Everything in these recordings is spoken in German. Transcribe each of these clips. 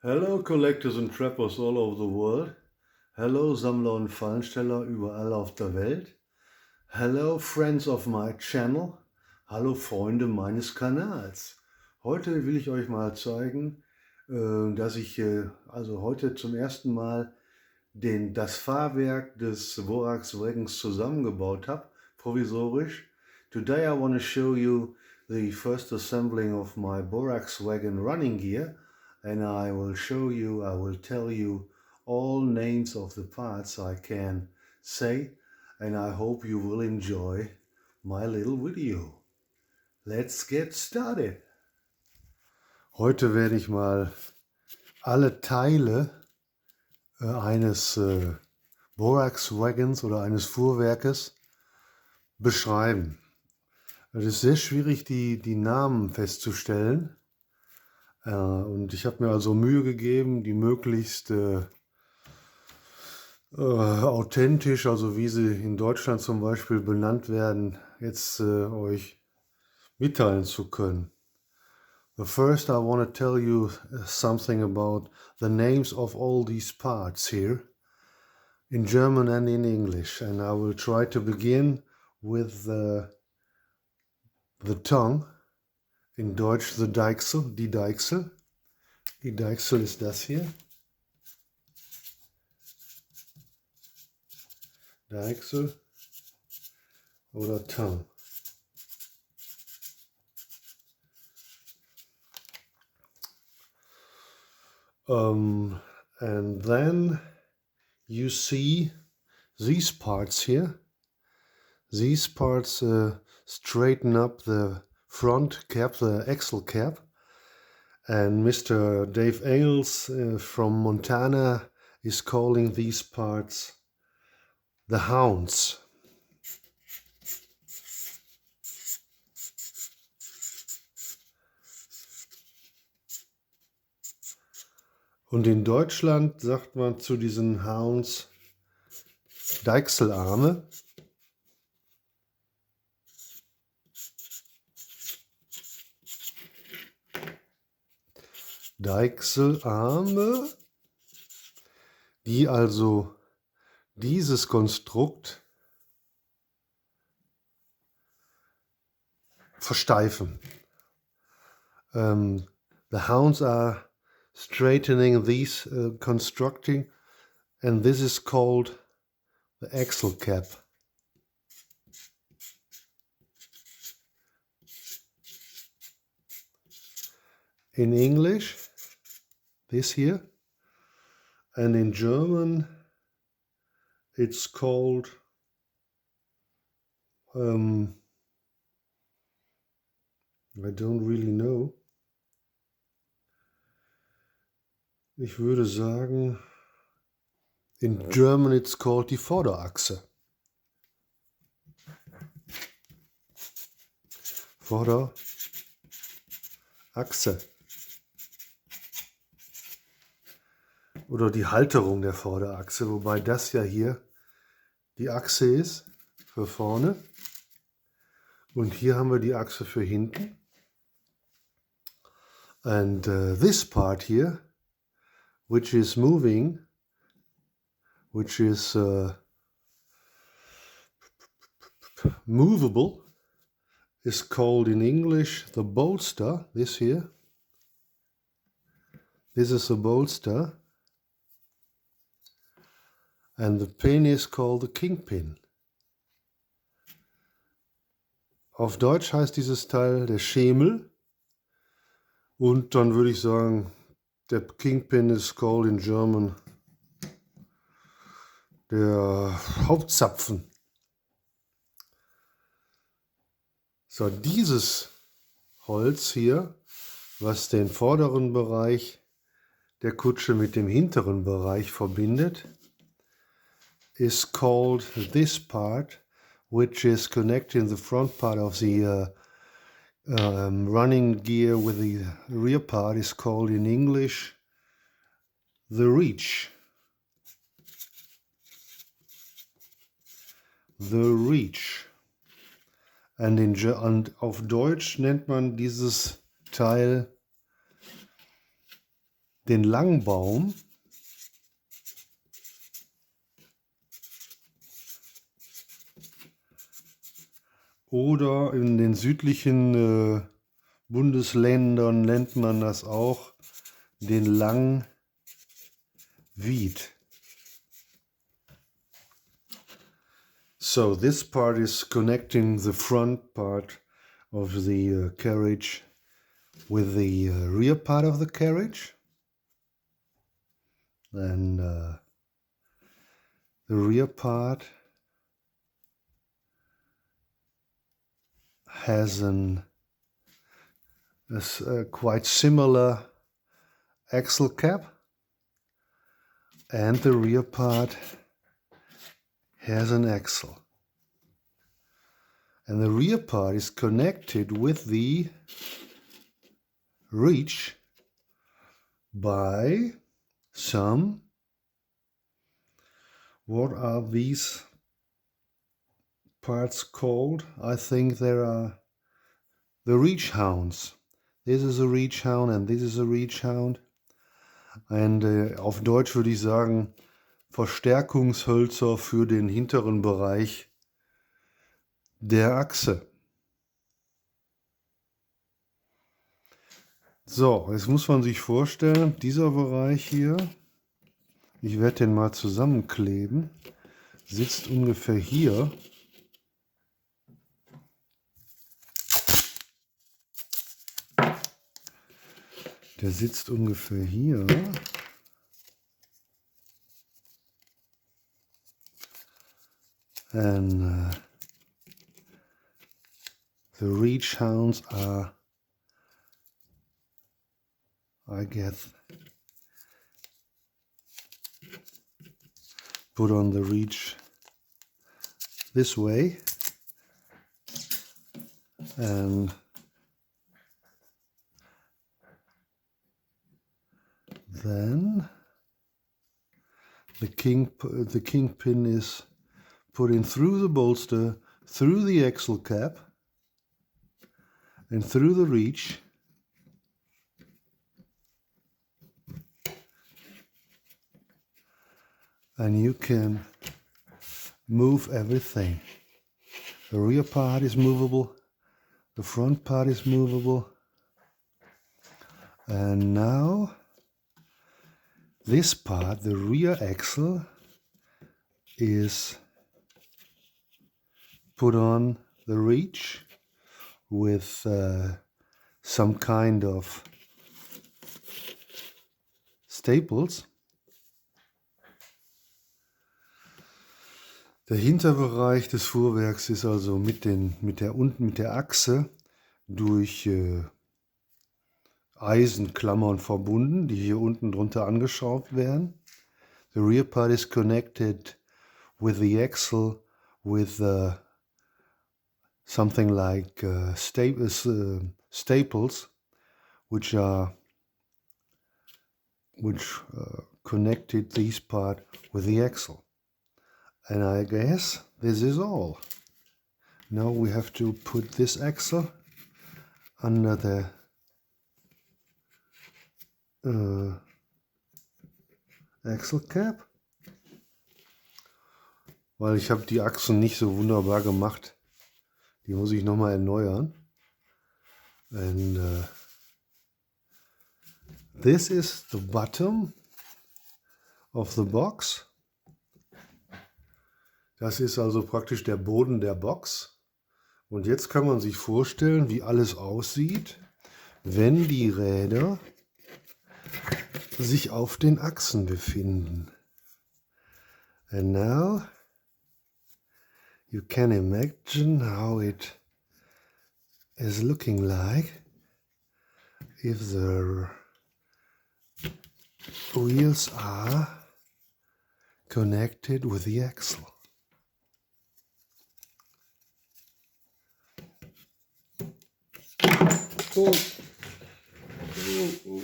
Hello Collectors and Trappers all over the world. Hello Sammler und Fallensteller überall auf der Welt. Hello Friends of my channel. Hallo Freunde meines Kanals. Heute will ich euch mal zeigen, dass ich also heute zum ersten Mal das Fahrwerk des Borax-Wagens zusammengebaut habe, provisorisch. Today I want to show you the first assembling of my Borax-Wagon running gear, and I will tell you all names of the parts I can say, and I hope you will enjoy my little video. Let's get started. Heute werde ich mal alle Teile eines Borax-Wagons oder eines Fuhrwerkes beschreiben. Es ist sehr schwierig, die Namen festzustellen. Und ich habe mir also Mühe gegeben, die möglichst authentisch, also wie sie in Deutschland zum Beispiel benannt werden, jetzt euch mitteilen zu können. But first I want to tell you something about the names of all these parts here, in German and in English, and I will try to begin with the tongue, in Deutsch the Deichsel, die Deichsel. Die Deichsel ist das hier. Deichsel oder tongue. And then you see these parts here. These parts straighten up the front cap, the axle cap. And Mr. Dave Ailes from Montana is calling these parts the hounds. Und in Deutschland sagt man zu diesen Hounds Deichselarme. Deichselarme, die also dieses Konstrukt versteifen. The hounds are straightening these constructing, and this is called the axle cap. In English, this here, and in German, it's called I don't really know. Ich würde sagen, in German it's called die Vorderachse. Vorderachse. Oder die Halterung der Vorderachse, wobei das ja hier die Achse ist für vorne. Und hier haben wir die Achse für hinten. And this part here, which is moving, which is movable, is called in English the bolster. This here. This is a bolster. And the pin is called the kingpin. Auf Deutsch heißt dieses Teil der Schemel. Und dann würde ich sagen, der Kingpin is called in German der Hauptzapfen. So, dieses Holz hier, was den vorderen Bereich der Kutsche mit dem hinteren Bereich verbindet, is called this part, which is connecting the front part of the running gear with the rear part, is called in English the reach. The reach. Und auf Deutsch nennt man dieses Teil den Langbaum oder in den südlichen Bundesländern nennt man das auch den Langwied. So this part is connecting the front part of the carriage with the rear part of the carriage, and the rear part has a quite similar axle cap, and the rear part has an axle, and the rear part is connected with the reach by some, what are these parts called? I think there are the reach hounds. This is a reach hound and this is a reach hound. Und auf Deutsch würde ich sagen Verstärkungshölzer für den hinteren Bereich der Achse. So, jetzt muss man sich vorstellen, dieser Bereich hier, ich werde den mal zusammenkleben, sitzt ungefähr hier. Der sitzt ungefähr hier. And the reach hounds are, I guess, put on the reach this way, and then the kingpin is put in through the bolster, through the axle cap, and through the reach. And you can move everything. The rear part is movable, the front part is movable, and now this part, the rear axle, is put on the reach with some kind of staples. Der Hinterbereich des Fuhrwerks ist also mit der Achse durch Eisenklammern verbunden, die hier unten drunter angeschraubt werden. The rear part is connected with the axle with something like staples, which connected this part with the axle. And I guess this is all. Now we have to put this axle under the axle cap, weil ich habe die Achsen nicht so wunderbar gemacht. Die muss ich nochmal erneuern. And this is the bottom of the box. Das ist also praktisch der Boden der Box. Und jetzt kann man sich vorstellen, wie alles aussieht, wenn die Räder sich auf den Achsen befinden. And now you can imagine how it is looking like if the wheels are connected with the axle. Oh.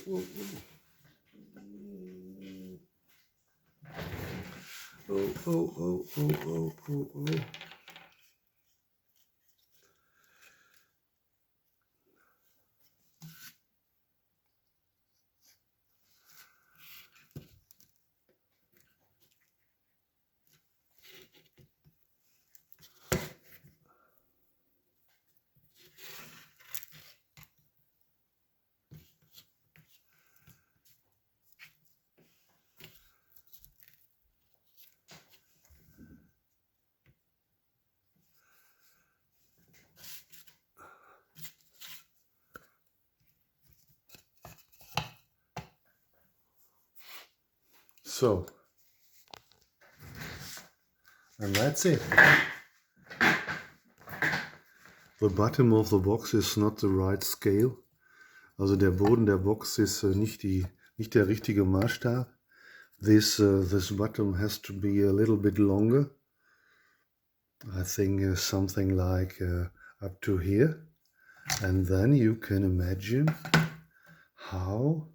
Oh. So, and that's it. The bottom of the box is not the right scale. Also der Boden der Box ist nicht der richtige Maßstab. This bottom has to be a little bit longer. I think something like up to here. And then you can imagine how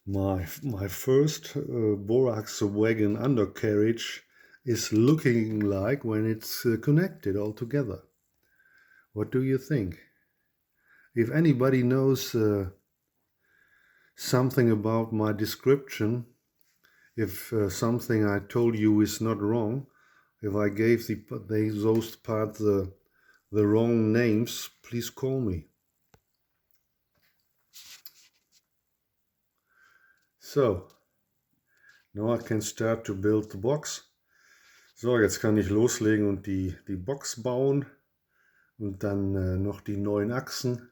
my first Borax-Wagon undercarriage is looking like when it's connected all together. What do you think? If anybody knows something about my description, if something I told you is not wrong, if I gave those parts the wrong names, please call me. So, now I can start to build the box. So, jetzt kann ich loslegen und die Box bauen und dann noch die neuen Achsen.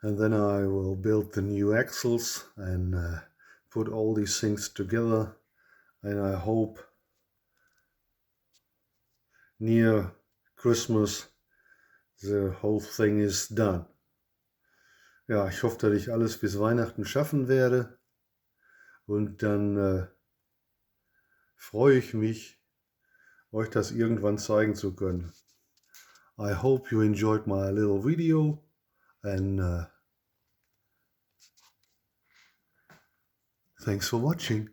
And then I will build the new axles and put all these things together. And I hope near Christmas the whole thing is done. Ja, ich hoffe, dass ich alles bis Weihnachten schaffen werde. Und dann freue ich mich, euch das irgendwann zeigen zu können. I hope you enjoyed my little video and thanks for watching.